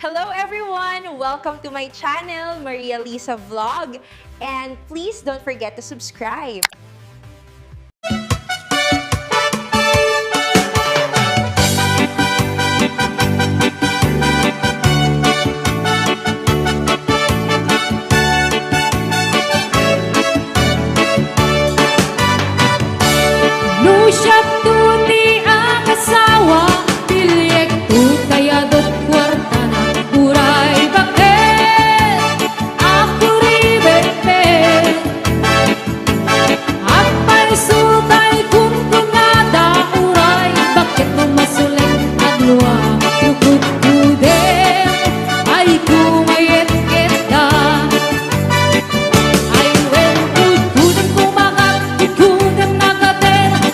Hello everyone! Welcome to my channel, Maria Lisa Vlog. And please don't forget to subscribe. Siya tuti ang asawa, tilyek tu kaya dot kwarta na uray bakit ako ribet apay sutay kung kunada uray bakit mo masulit at luwa tukod kudem ay kumayet kita ay wen kudem kumakat kudem nagaten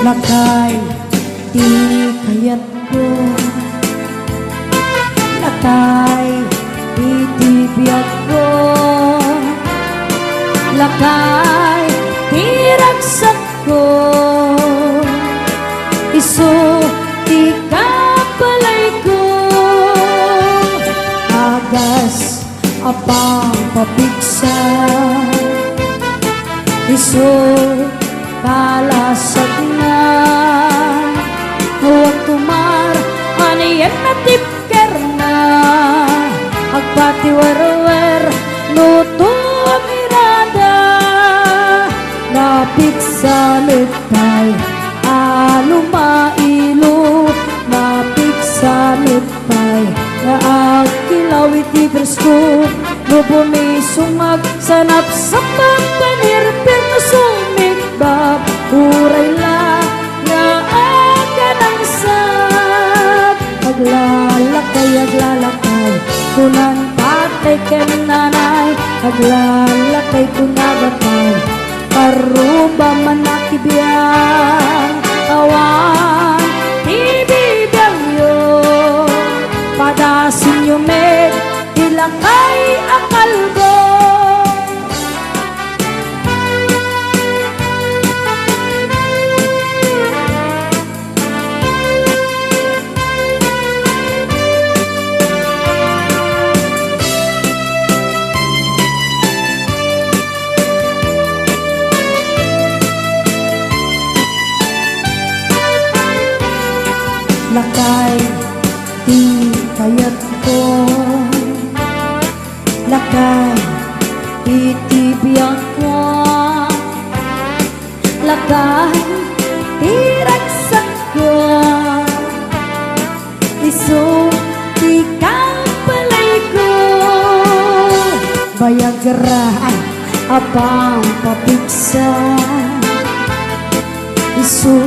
lakay di kayat ko lakay di tibiyat ko lakay di ragsak ko iso di kapalay ko agas apang papigsa iso kalasag na huwag tumar maniyan na tipker na agpatiwarwer nuto mirada napit sa litay alumailo napit sa litay na agkilaw iti presko lubumi sumag sanap sa pagpanirpir na sumig bab uray la nga aga ng sa Aglalakay ko nagatay Paruba manakibiyang Awan ibibiyang yun Padasin yung med Ilakay akalbo Lakay, di kayat ko Lakay, itibiyang ko Lakay, iragsak ko Iso, di kang palay ko Bayagra, apang papiksa Iso,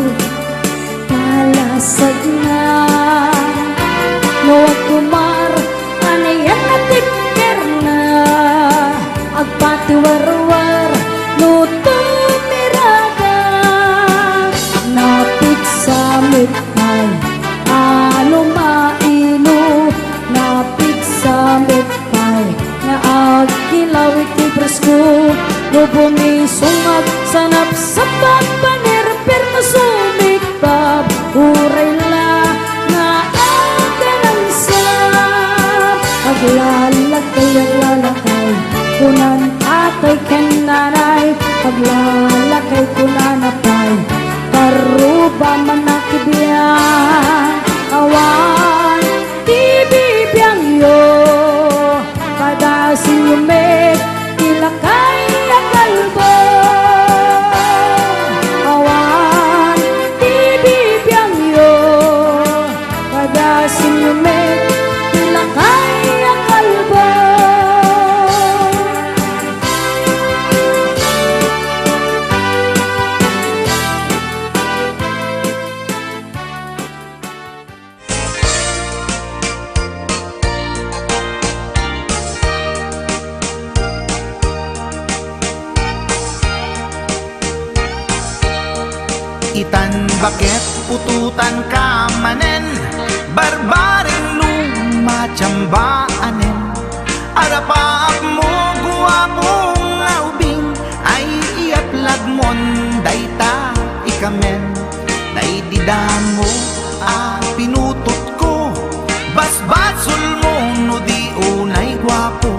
palasag na Noag kumar Anayan na tipker na Agpatiwarwar No tumiraga Napit sa mitay Ano maino Napit sa mitay Nga agkilaw iti presko No bumisungag Sanap sa pagpanir Pero sumikbab Uray la nga aganang sap Aglalakay Kunan tatay ken nanay Aglalakay kunanapay Karuba manakibiyang Awan ibibiyang yo Padasin yung med Ilakay akalbo Sinume, ilakay ang kalbo Itan bakit pututan ka manen Barbaring lumachambaanin Arapaak mo guwapong aubing Ay iaplag mon dayta ikamen Naididan mo pinutot ko Basbasul mo no di unay guwapo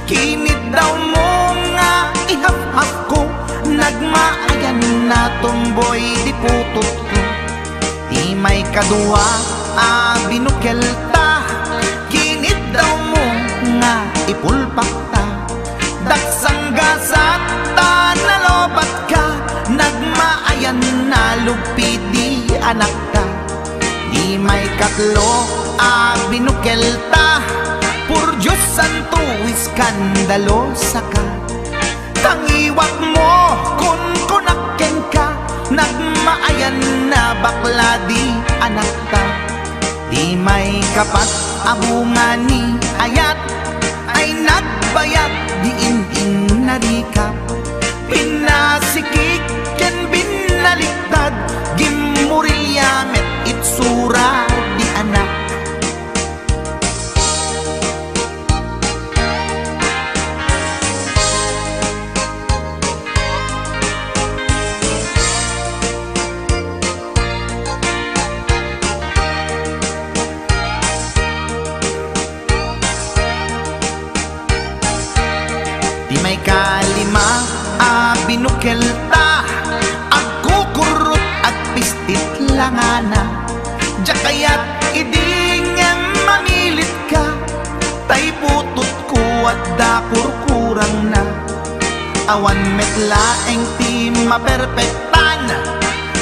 Kinit daw mo nga ihap-hap ko Nagmaayan na tomboy di putot ko Di may kadua binukelta Kinit daw mo nga ipulpak ta Daksang gasat ta nalobat ka Nagmaayan na lupidi anak ta Di may katlo binukelta Pur Diyos santo iskandalosa ka Tangiwak mo kun kunaken ka Nagmaayan na bakla di anak ta Di may kapat abungani ayat Ay nagbayat di in narikap Pinasikik ken binaliktad Gimurilyamet itsura di anak May kalima binukelta Agkukurot at pistit langana Jakayat idingem mamilit ka Tay putot ko at dakurkurang na Awan metlaeng ti maperpektan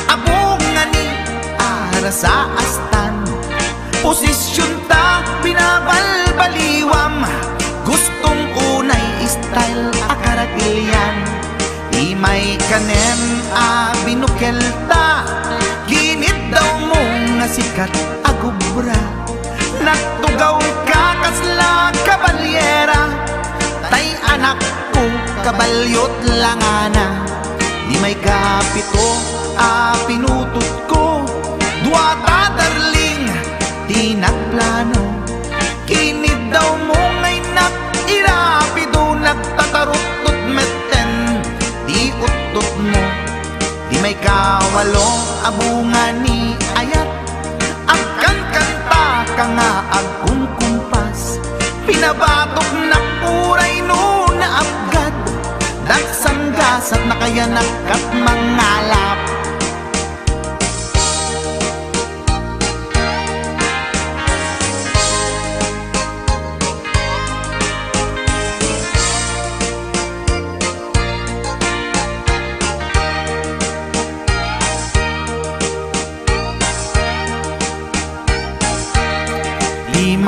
Abungani ara sa astan Posisyon ta binabalbaliwam Gustong unay style akaratilyan Di may kanem binukelta Ginit daw mo nga sikat agubra Nagtugaw ka kasla kabalyera Tay anak kabalyot langana. Di may kapito pinutot ko, duwata darling di nagplano. Kinid daw mo ngay irapido, nagtatarot-tot meten di utot mo. Di may kawalo abunga ni ayat, agkan kanta ka nga agkung kumpas. Pinabatok na puray no na abgad, daksan gasat na kaya nakat mangalap.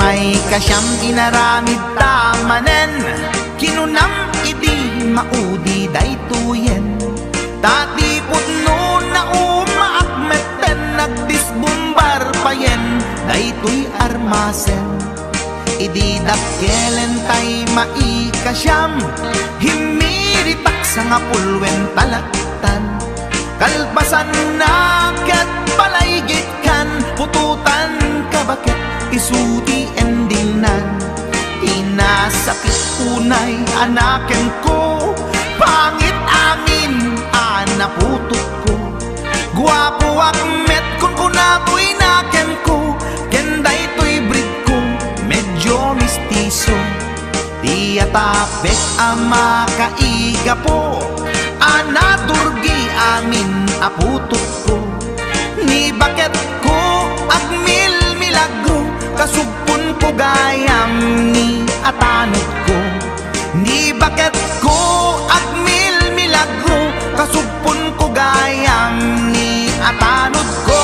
May kasyam inaramid tamanen, kinunam idi maudi daytoyen. Tati putno na umaakmeten, nagdisbumbar payen daytoy armasen. Idi dakkelen tay maikasyam, himiritak sa nga pulwen talaktan. Kalpasan na ket palaygit kan, pututan kabakit isuti endinan. Inasakit unay anaken ko, pangit amin anaputot ko. Guwapo akmet kun kunaboy naken ko, kenday to'y breed ko medyo mistiso. Di atapek ama kaiga po, anaturgi amin aputot ko. Ni bakit ko agmil milagro, kasugpon ko gayam ni atanot ko. Ni bakit ko agmil milagro, kasugpon ko gayam ni atanot ko.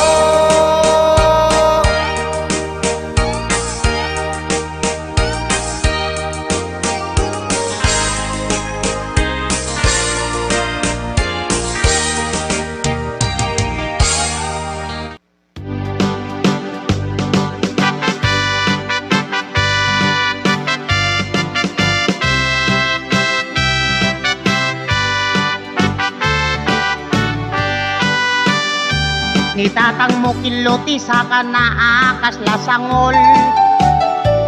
Ni tatang mo kiloti sa akas lasangol,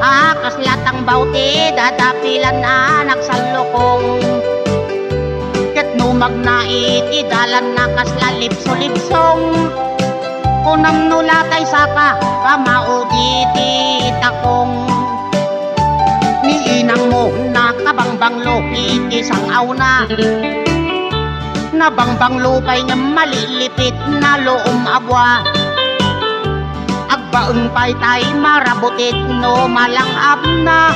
akas latang bauti dadapilan anak sa lokong. Ket numag na itidalan nakas lalipso-lipsong, kunam nulatay saka kamaudi di takong. Ni inang mo nakabangbanglo itisang auna, nabangbang lupay nga malilipit na loom abwa. Agbaeng pay tay marabutit no malangap na,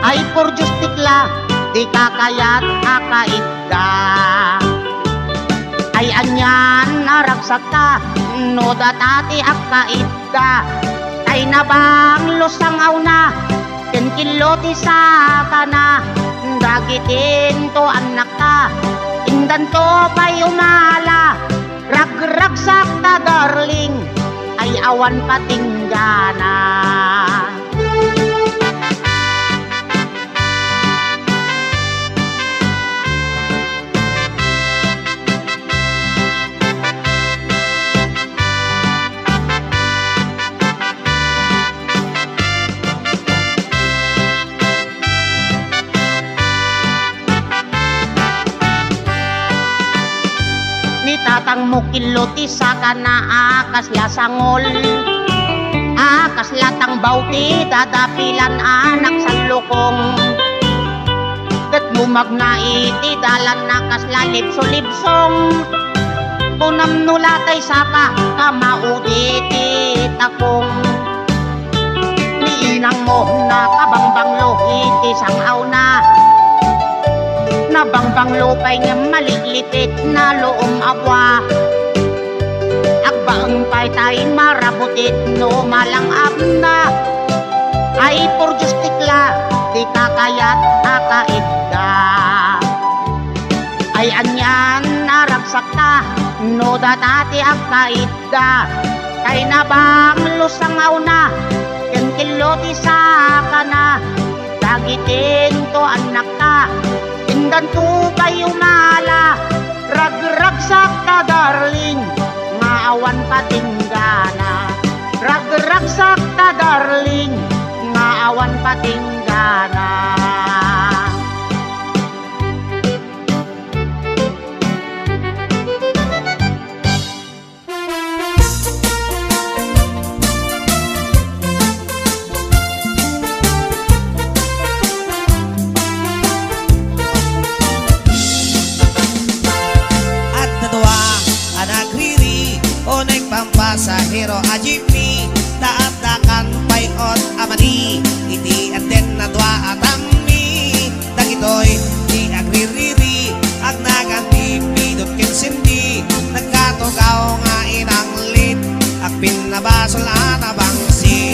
ay por justikla di kakayat akait ka. Ay anyan naragsak ka no datati akait ka. Ay nabang lusangaw na kenkiloti sa kana, dagitin to anak ka. Indan to pa'y umala, ragragsak na darling, ay awan patinggana. Tatang mo kiloti sa kana akas lasangol, akas latang bauti dadapilan anak sa lokong. Ket numag na itidalan nakas lalipso-lipsong, kunam nulatay saka kamaudi ti takong. Ni inang mo nakabangbanglo itisang auna, nabangbang lupay nga malilipit na loom abwa. Agbaeng pay tay marabutit no malangap na, ay por justikla di kakayat akait ka. Ay anyan naragsak ka no datati akait ka. Kay nabang lusangaw na kenkiloti sa kana, dagitin to anak ka. Pandan to kayo mala, ragragsak ta darling, nga awan patinggana. Ragragsak ta darling, nga awan patinggana. Pampasahero a jeepney, taat-takan payot amani, iti aten na dua atami, dagitoy di agririri, ag naganti pidot kinsinti, nagkatugaw nga inang lit, ag pinabasol anabangsi.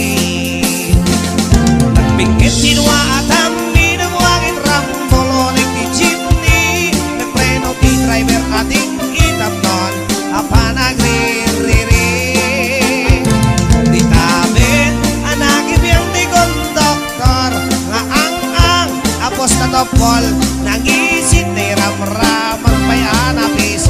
Nagpingit sinwa atami, nagwangin rambolo di jeepney, nagpreno di driver ating itamnon, apanagri. Topol nang isit ni ramramang payan apis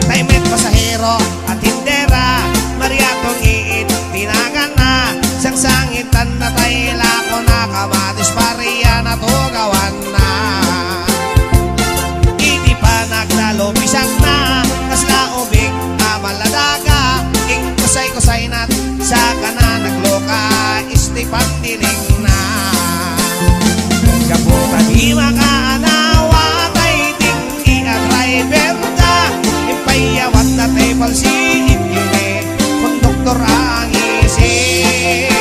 Taimet pasahero at tindera Mariatong iit tinagan na Sang-sangitan na tayla ko na kamatis pariya na tugawan na Hindi pa naglalupisan na Kasla ubig amaladaga Ing kusay-kusay nat sa kanan nagloka Istipan diling na Kaputa di makaanawa tay tinggi at driver da Impayawat na tay palsiit yun konduktor ang isip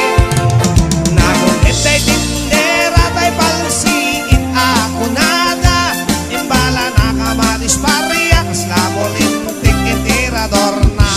Nagunit tay tindera tay palsiit ako nada Imbala na kamatis pariya Kaslabolin tikitirador na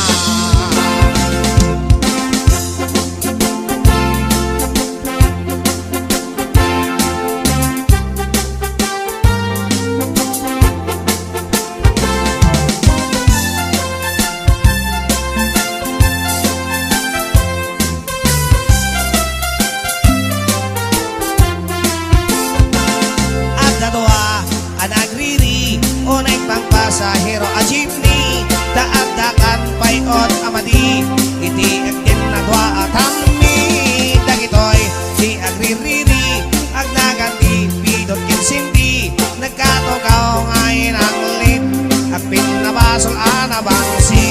Pasahero a jeepney, daat-dakan payot amadi, iti agin na dwa atami, dagitoy di agririri, ag naganti pidot kinsinti, nagkatugaw ngayon ang lit, ag pinabasol anabangsi.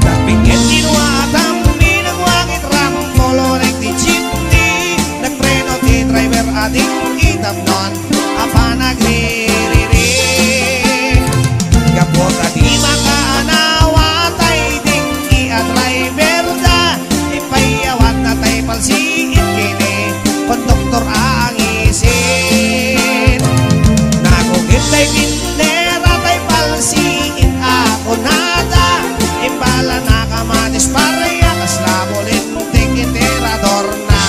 Nagpingit dinwa atami, nagwangit rambolo di jeepney, nagpreno di driver ating itamnon, apanagri. Kapota di makaanawa tay tinggi at driver da Ipayawat na tay palsiit kini konduktor ang isin Nagugit tay tindera tay palsiit ako nada Imbala na kamatis pareya kaslabolin tikitirador na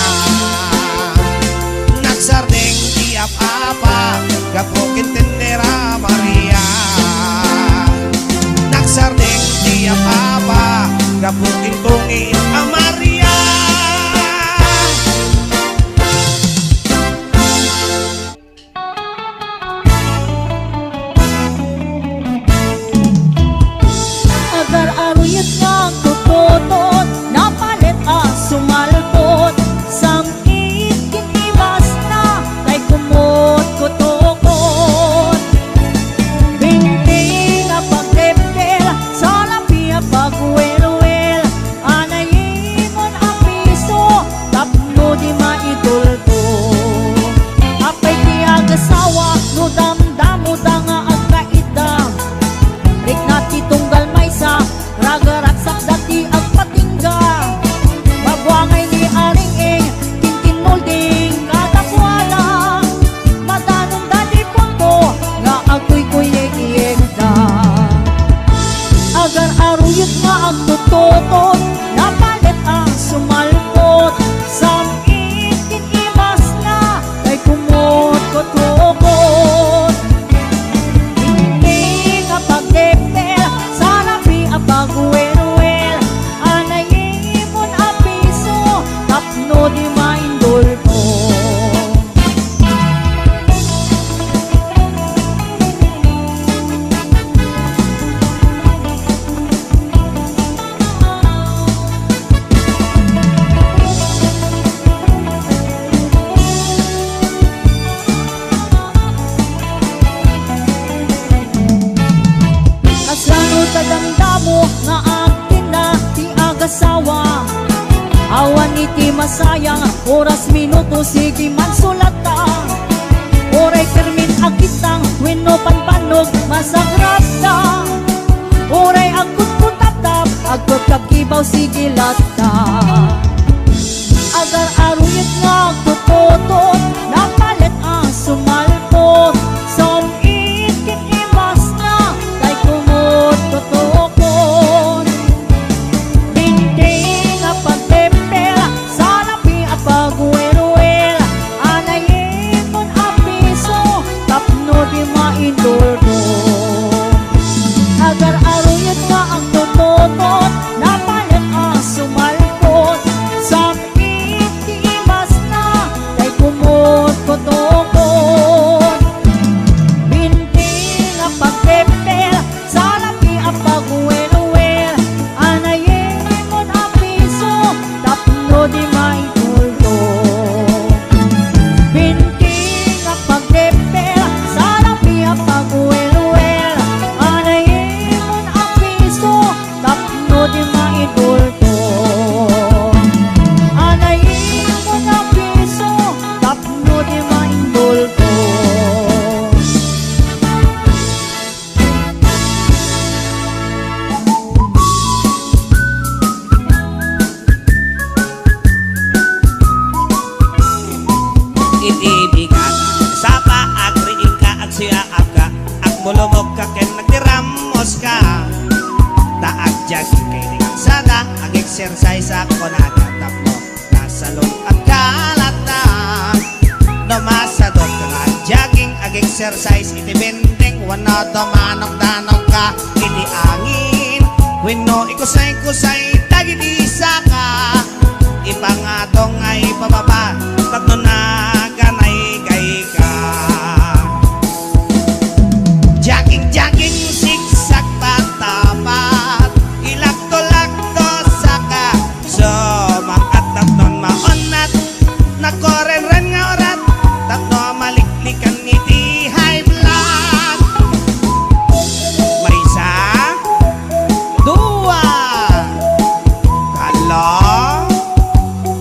Nagsardeng di apa-apa gapugin tindera Maria Nagsardeng di apa-apa Gapungin tungin ang Maria Agar aruyat nga tututot Napalit sumalpot Samit kiniwas na Kay kumot kutokot Binting pagteptel Sa lapi pagwelwel Anayimon ang piso Tapno di maitulto Apay tiagasawa No damdamo da nga agkaidam Rik nati tunggal maysa Ragaratsak dati agpatingga Magwangay ni aring Tintin molding Katakwala Madanong dati punto Nga agkuy-kuy-iyeng da Agar aruyot nga agtututot Napalit sumalpot Samit kinimas na Kay kumot kutukot Hindi ka pagdeptel Sa labi pagwelwel Anayimon piso Tapno di maindulto masayang oras, minuto, sige man sulata. Oray termin agitang, weno panpanog, masagrap ta. Oray agkut putatap, agkut kagibaw, sige lata. Agar aruyat nga agtutotot, napalit ang sumalpot. Som ikin imas na, kay kumot tutokon. Tinting nga pagtepel, sa lapi at pagwerwel. Anayin mon apiso, tapno di maindordo. Agar aruyat nga agtutotot, napalit ang sumalpot. Som ikin imas na, kay kumot tutokon. Binti nga pagtepel, sa lapi ang pagwelwel. Anayin mon apiso, tapno di maituldo. Binti nga pagtepel, sa lapi ang pagwelwel. Anayin mon apiso, tapno di maituldo. Anayin mon apiso, tapno di maituldo. Itibigan sa paagriin ka at siyaap ka, at mulumog ka ken nagtiramos ka. Taag jogging kay ringang sada, ang exercise ako nagatap mo. Nasa loob at kalata, namasadot ka nga jogging, ang exercise itibending. Wano dumanok-danok ka, ini angin. Wino ikusay-kusay, tagidisa ka. Ipangatong ay pababa, tatno na ganay gay ka. Jogging, jogging, zigzag patapat, ilakto-lakto saka. So, mangat tatnon maonat, nakoren-ren nga orat, tatno maliklikan iti high blood. May isa, dua, talo,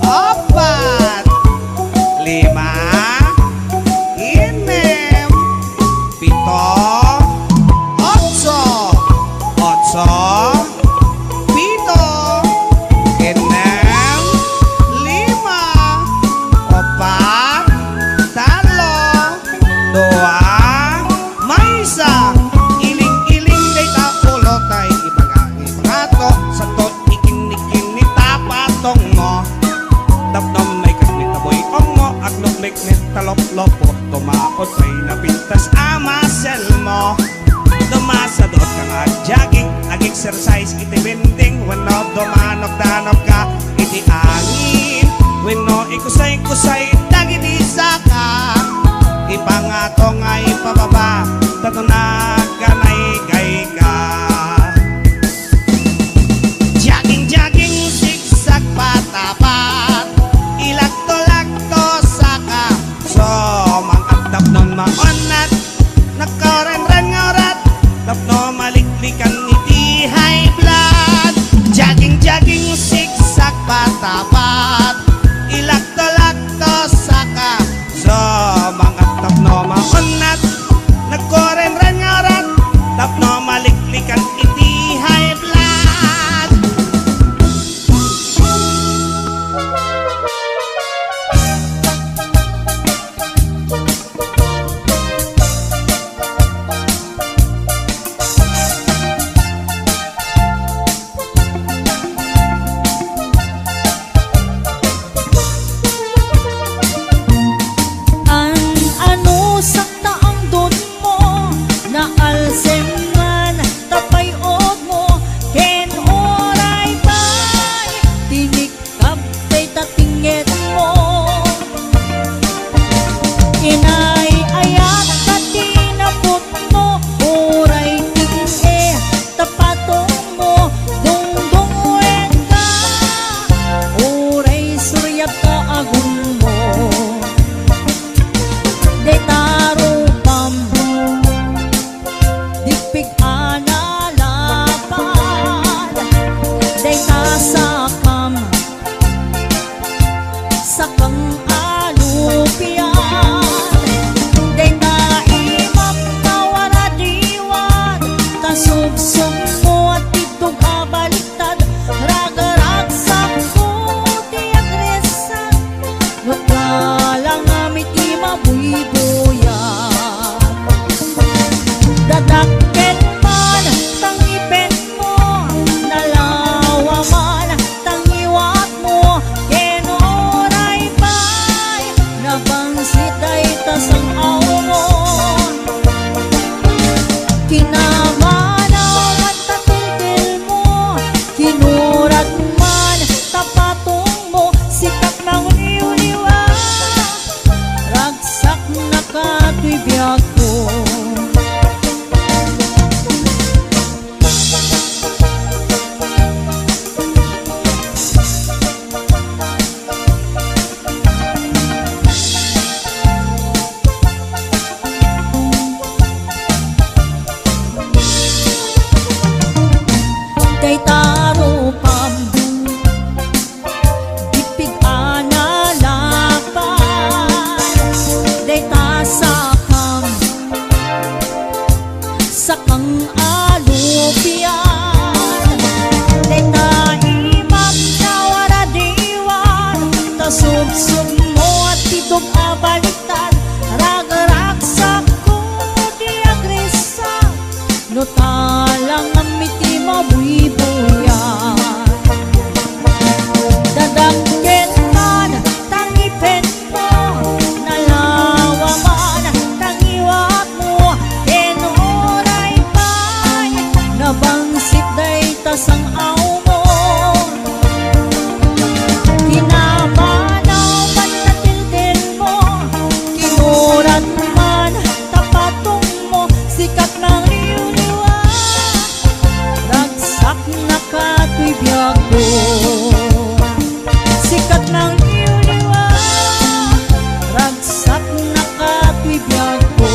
apat, lima, inem, pito, otso, pito, inem, lima, opat, talo, dua, may isa. Iling-iling day tapulo tay ipangato sa tot ikin-ikin ni tapatong mo. Tapnom may kaklit na boy mo, aglok mekmet talop-lopo, tumaot ay napintas amasel mo. Dumasadot ka nga jogging, ag-exercise iti bending. Wano dumanok-danok ka, iti angin. Wano ikusay-kusay, tagidisa ka. Ipangato nga ipababa, tato na ganay gay ka. Jogging, jogging, zigzag patapat, ilakto-lakto saka. So, mangat tapnon maonat, nakaren-ren nga orat, tapno maliklikan iti high blood. Jogging, jogging, zigzag patapat, ilakto-lakto saka. So, mangat tapno maonat, biyag ko. Sikat ng iyong diwa, ragsak na katwibiyag ko.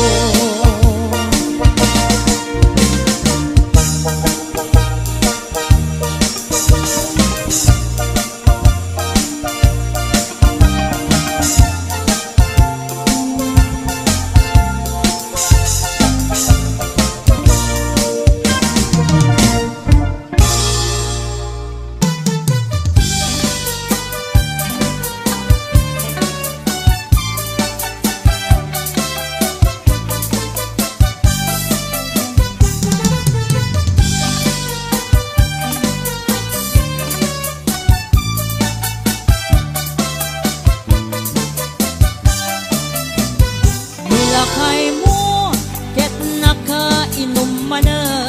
Nilakay mo, ket nakainom mana.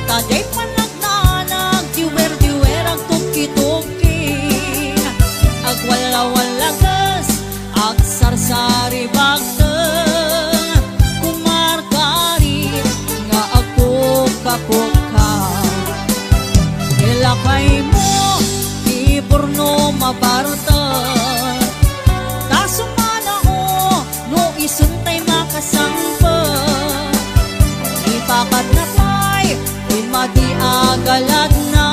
Taday panagdanag, diwer-diwer ang tuki-tuki. Agwala-walagas, ag sarsari bagteng. Kumarkari, nga ako kapuka. Nilakay mo, di porno mabartan. Tasumana o, no isuntay makasangpa. Ipakat na pa'y, madi agalad na.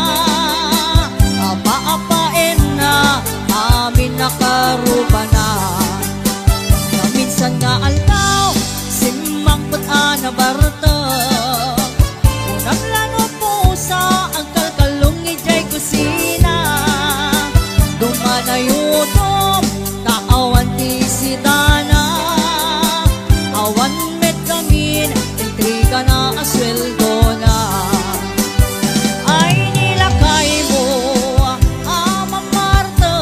Apa-apain na, amin nakaruba na. Na minsan nga aldaw, simang pag anabarta. Unang lano po sa ang kalkalong ijay kusina. Dumanayutom, kaawan ti sitana. Awan met kamin, intriga na asweldo na. Ay nilakay mo, ama Marta,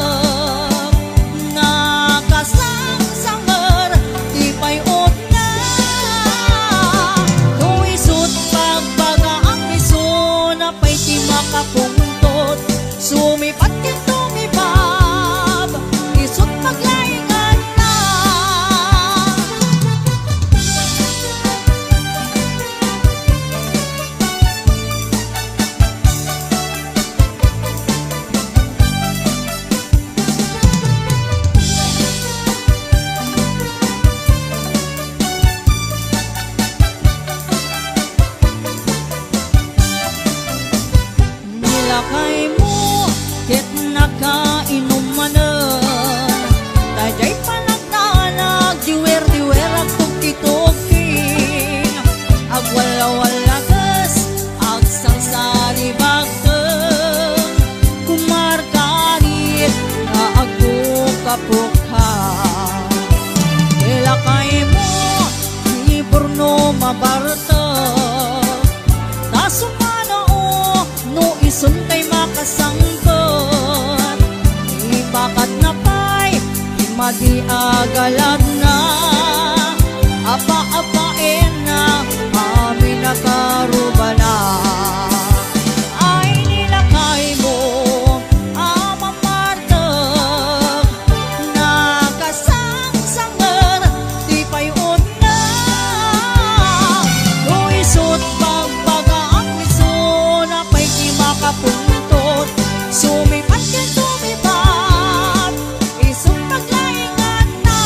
nakasangsangar, di payot na. Tuisot pagbaga ang miso, na pa'y di makapungtot. Sumipat kin tumibab, isot maglaingan na. Nilakay mo, ket nakainom mana. Taday panagdanag, diwer-diwer ang tuki-tuki. Agwala-walagas, ag sangsari bagteng. Kumarkari, nga ako kapukha. Nilakay mo, di porno mabarta. Tasumana o, no isuntay makasangkot. Ipakat na pa'y, madi agalad na. Apa-apain na, amin nakaruba na. Ay nilakay mo, ama Marta, nakasangsangar, di payot na. Luisot pagbaga ang miso, na pa'y di makapuntot. Sumipat yan sumipat, isong paglaingan na.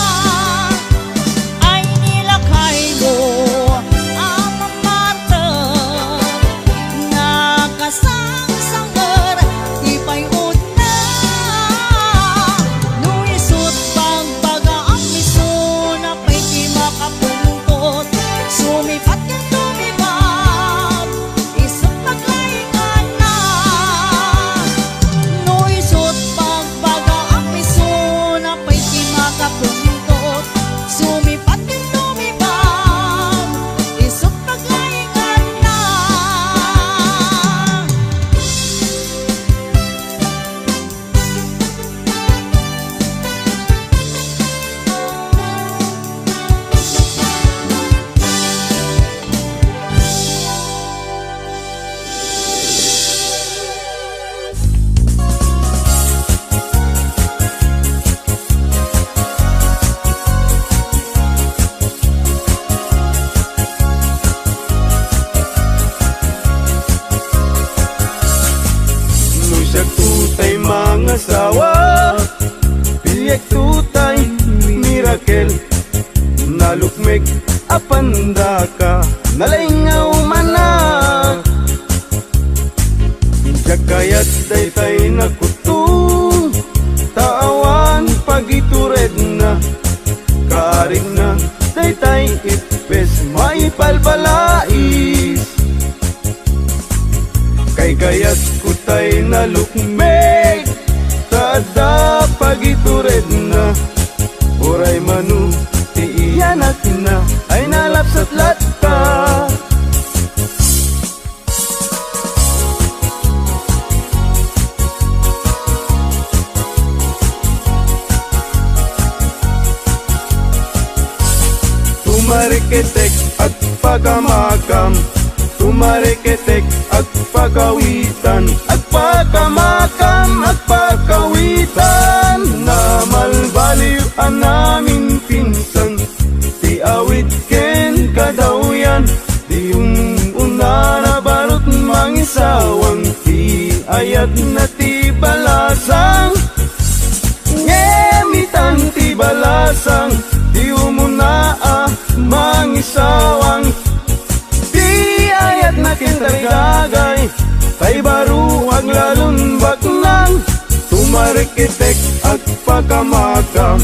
Ay nilakay mo, ama Marta, proyekto tay miracle nalukmig apanda ka nalingaw manak Jagayat tay nakutung taawan pagitured na karing na tay ipes maipalbalais kay gayat ko tay nalukmig tada pagitured na oray manu ti iyanak na ay nalapsat lata Tumariketek at pagamakam Tumariketek at pagawitan At pagamakam at pagawitan Na malbaliwan namin pinsan Ti awit ken kadawyan Ti una na balot mangisawang Ti ayat na ti balasang Ngemitan ti balasang Di umuna mangisawang Di ayat na kintarigagay Kay baru ang lalunbak ng Tumarikitek at pagamakam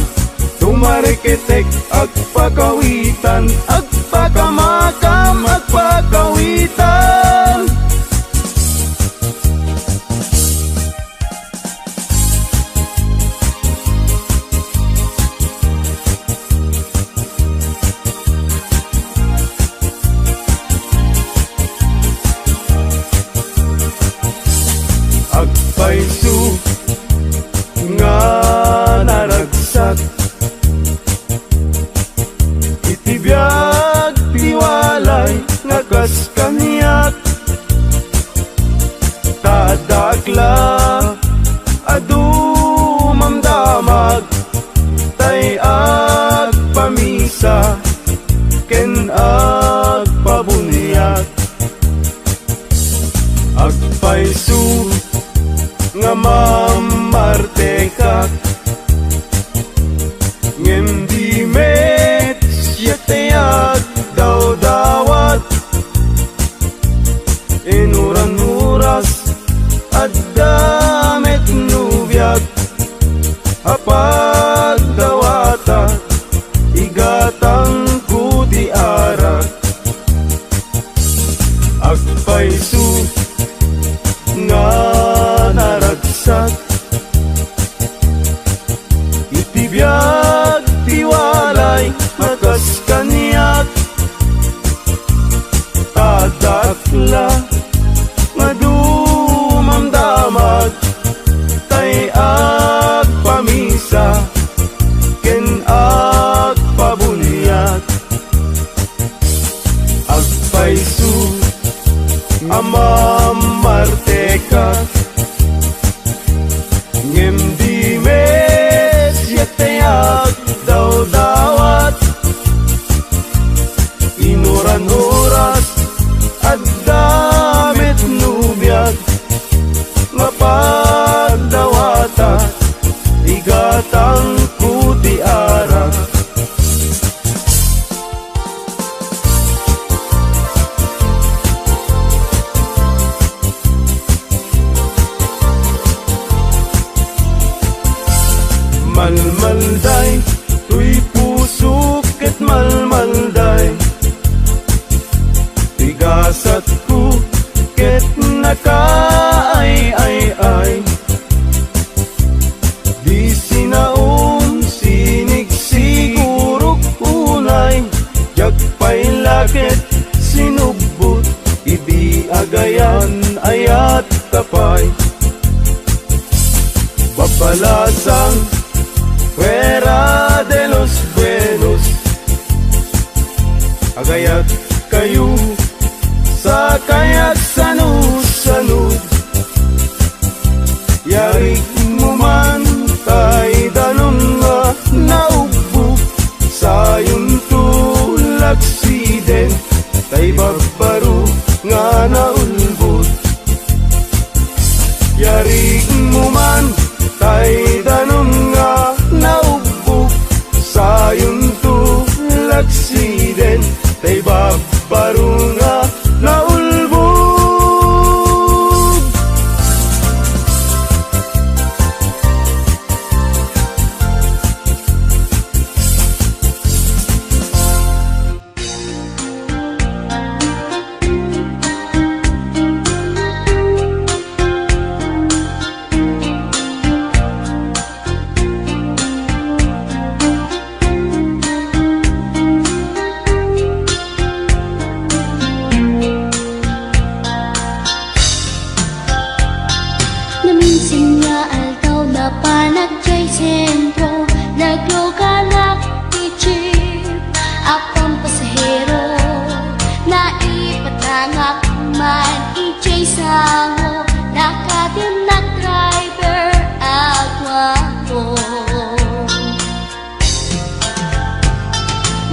Tumarikitek at pagawitan At pagamakam at pagawitan Agpaisu nga naragsak Itibiyag tiwalay nga kas kaniyak Tadakla adumamdamag Tay agpamisa ken agpabunyag Agpaisu nga mamartekak ngem di met siyatayag daw-dawat inuran-uras at damet nubiyag apag dawata igatang kuti arak agpaisu nga naragsak Itibiyag tiwalay makas kaniyak Tadakla madumamdamag Tay agpamisa ken agpabunyag Agpaisu amamartekak ngem di mes yatayag daw-dawat inuran-uras at damit nubiyag mapagdawata igatang kuti arak Malmalday, tuy puso ket malmalday Tigasat ko ket nakaay-ay-ay Di sinaon sinig siguro unay Jagpay lakit sinugbot Idi agayan ayat kapay Babalasang Fuera de los buenos Agayat kayo sa kayak sanud-sanud Yarik mo man tay danong nga naubog Sayon tulak siden tay bagbaro nga naulbot Yarik mo man tay danong nga naubog Minsan nga altaw na panagkay sentro, nagluganak ni jeep, akong pasahero, naipatangak man ijay sango, nakatinak driver agwapo.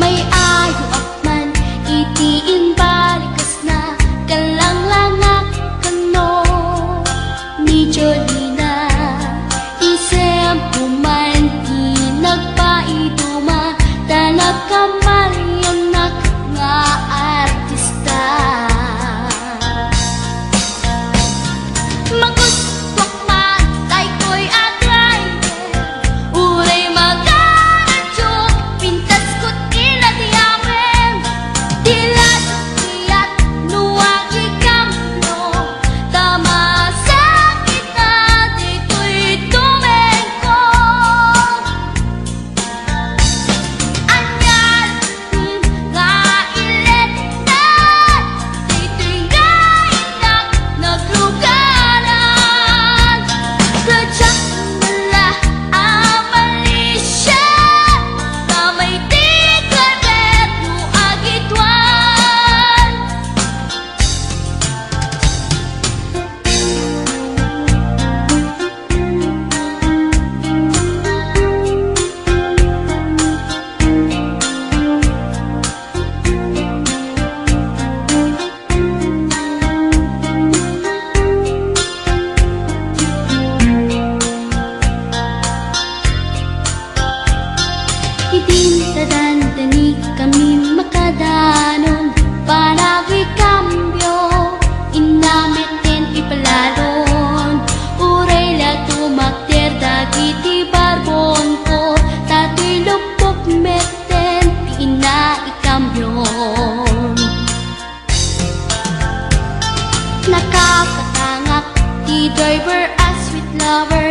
May ayo akman itiin balikas na kalanglangak kano ni Jolina, isem pumanti nagpaiduma tanag kamalyanak nga artista. Magustok man tay ko'y atrayer, uray magaradyok, pintas ko't iladiyamen, dilat iyat nuwag ikamlo, tama sa kita dito'y tumengko. Anyal nga ilet na, dito'y gainak naglugaran, kadyak nala amalisya, kamay di klaret no agitwan. Idinadandani kami makadanon, panag'y kambyo, inamiten ipalalon, uray la tumakter dagiti barbon ko, tato'y lupok meten, di na ikambyon. Nakakatangak, di driver as sweet lover,